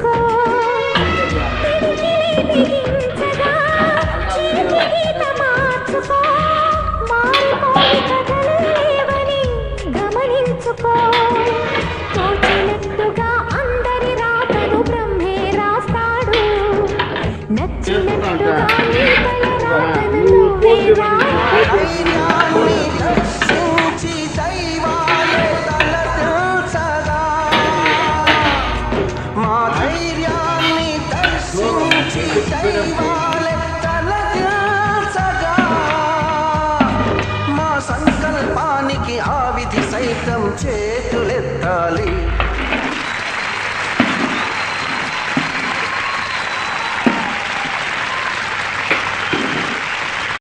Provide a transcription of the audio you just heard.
మార్చుకో బిగించగా చిలిపి గీత మార్చుకో మారిపోయి కథలు లేవని గమనించుకో తోచినట్టుగా అందరి రాతను బ్రహ్మే రాస్తాడు నచ్చినట్టుగా నీ తల రాతను నువ్వే రాయి